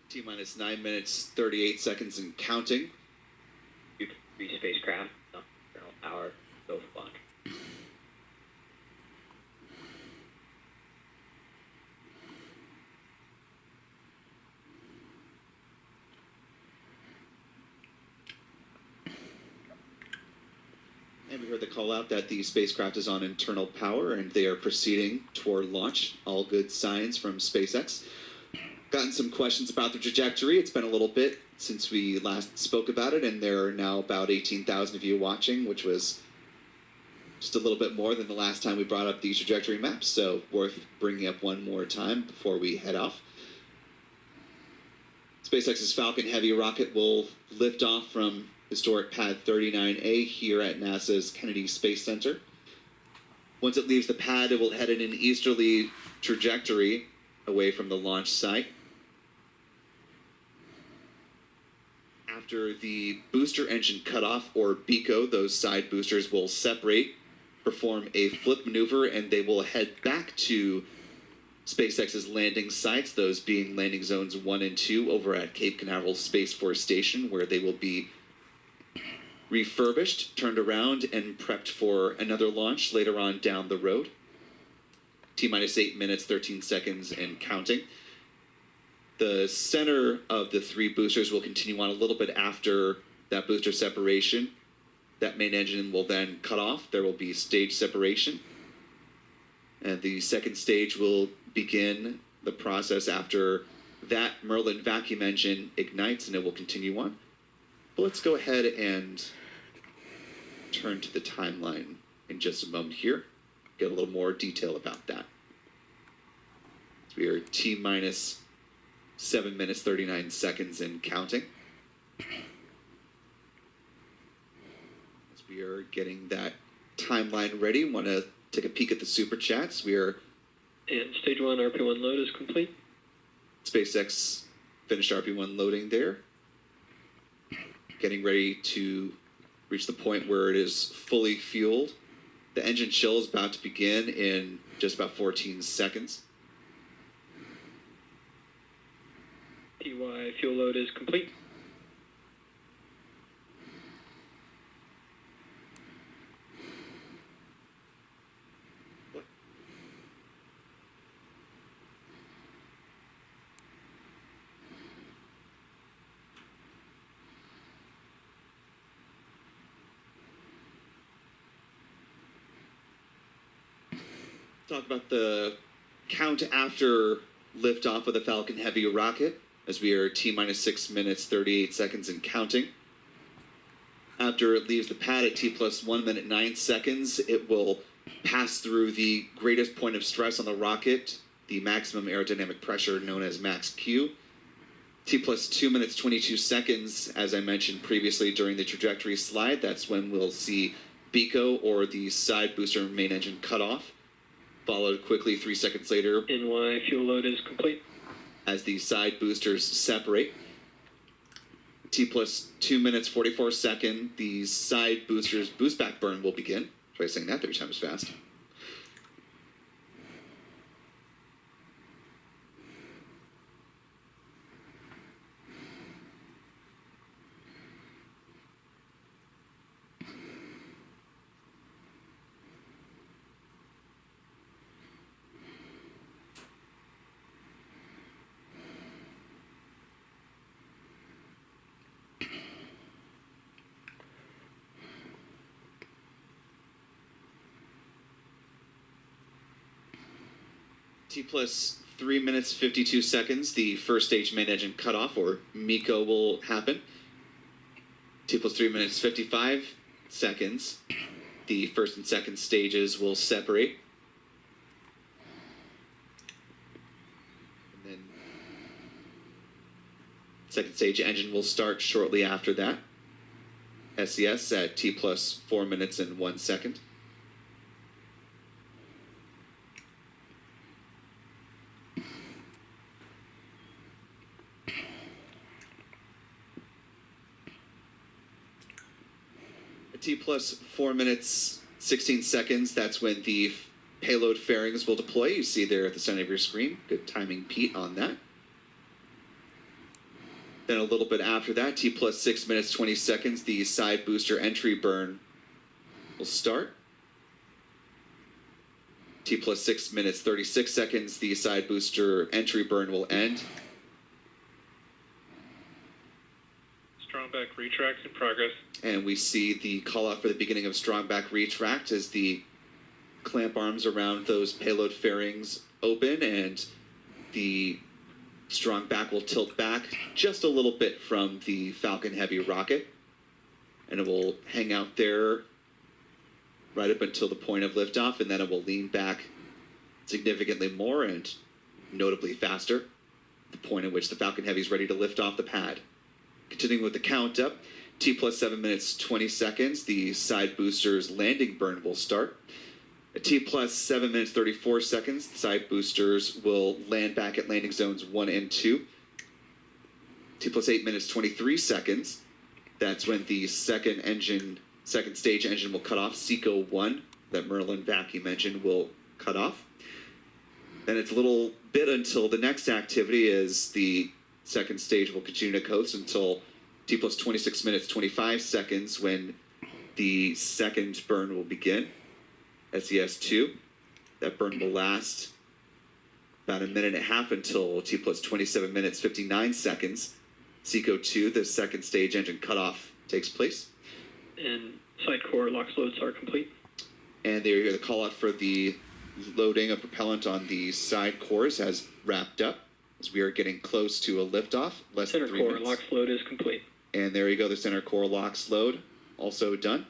T-minus 9 minutes, 38 seconds and counting. Three spacecraft, power, go for launch. And we heard the call out that the spacecraft is on internal power and they are proceeding toward launch. All good signs from SpaceX. Gotten some questions about the trajectory. It's been a little bit since we last spoke about it, and there are now about 18,000 of you watching, which was just a little bit more than the last time we brought up these trajectory maps, so worth bringing up one more time before we head off. SpaceX's Falcon Heavy rocket will lift off from historic pad 39A here at NASA's Kennedy Space Center. Once it leaves the pad, it will head in an easterly trajectory away from the launch site. After the booster engine cutoff, or BECO, those side boosters will separate, perform a flip maneuver, and they will head back to SpaceX's landing sites, those being landing zones 1 and 2 over at Cape Canaveral Space Force Station, where they will be refurbished, turned around, and prepped for another launch later on down the road. T-minus 8 minutes, 13 seconds, and counting. The center of the 3 boosters will continue on a little bit after that booster separation. That main engine will then cut off. There will be stage separation. And the second stage will begin the process after that Merlin vacuum engine ignites, and it will continue on. But let's go ahead and turn to the timeline in just a moment here. Get a little more detail about that. So we are T-minus 7 minutes, 39 seconds and counting. As we are getting that timeline ready, want to take a peek at the super chats. We are... And stage 1 RP1 load is complete. SpaceX finished RP1 loading there. Getting ready to reach the point where it is fully fueled. The engine chill is about to begin in just about 14 seconds. TY fuel load is complete. Talk about the count after liftoff of the Falcon Heavy rocket, as we are T-minus 6 minutes, 38 seconds and counting. After it leaves the pad at T+1 minute 9 seconds, it will pass through the greatest point of stress on the rocket, the maximum aerodynamic pressure known as max Q. T+2 minutes, 22 seconds, as I mentioned previously during the trajectory slide, that's when we'll see BECO, or the side booster main engine, cut off. Followed quickly 3 seconds later. NY fuel load is complete. As the side boosters separate. T+2 minutes, 44 seconds, the side boosters boost back burn will begin. Try saying that 3 times fast. T+3 minutes, 52 seconds, the first stage main engine cutoff, or MECO, will happen. T+3 minutes, 55 seconds, the first and second stages will separate. And then second stage engine will start shortly after that. SES at T+4 minutes and 1 second. T+4 minutes, 16 seconds, that's when the payload fairings will deploy. You see there at the center of your screen. Good timing, Pete, on that. Then a little bit after that, T plus 6 minutes 20 seconds, the side booster entry burn will start. T plus 6 minutes 36 seconds, the side booster entry burn will end. Strong back retract in progress. And we see the call out for the beginning of strong back retract as the clamp arms around those payload fairings open, and the strong back will tilt back just a little bit from the Falcon Heavy rocket, and it will hang out there right up until the point of liftoff, and then it will lean back significantly more and notably faster, the point at which the Falcon Heavy is ready to lift off the pad. Continuing with the count up, T plus 7 minutes 20 seconds, the side booster's landing burn will start. At T plus 7 minutes 34 seconds, the side boosters will land back at landing zones 1 and 2. T plus 8 minutes 23 seconds, that's when the second stage engine will cut off. SECO 1, that Merlin vacuum engine, will cut off. Then it's a little bit until the next activity, is the second stage will continue to coast until T plus 26 minutes 25 seconds, when the second burn will begin. SES2, that burn will last about a minute and a half until T plus 27 minutes 59 seconds. SECO 2, the second stage engine cutoff, takes place. And side core LOX loads are complete. And there you go, the call out for the loading of propellant on the side cores has wrapped up, as we are getting close to a liftoff. Less Center than 3 core minutes. LOX load is complete. And there you go, the center core LOX load also done.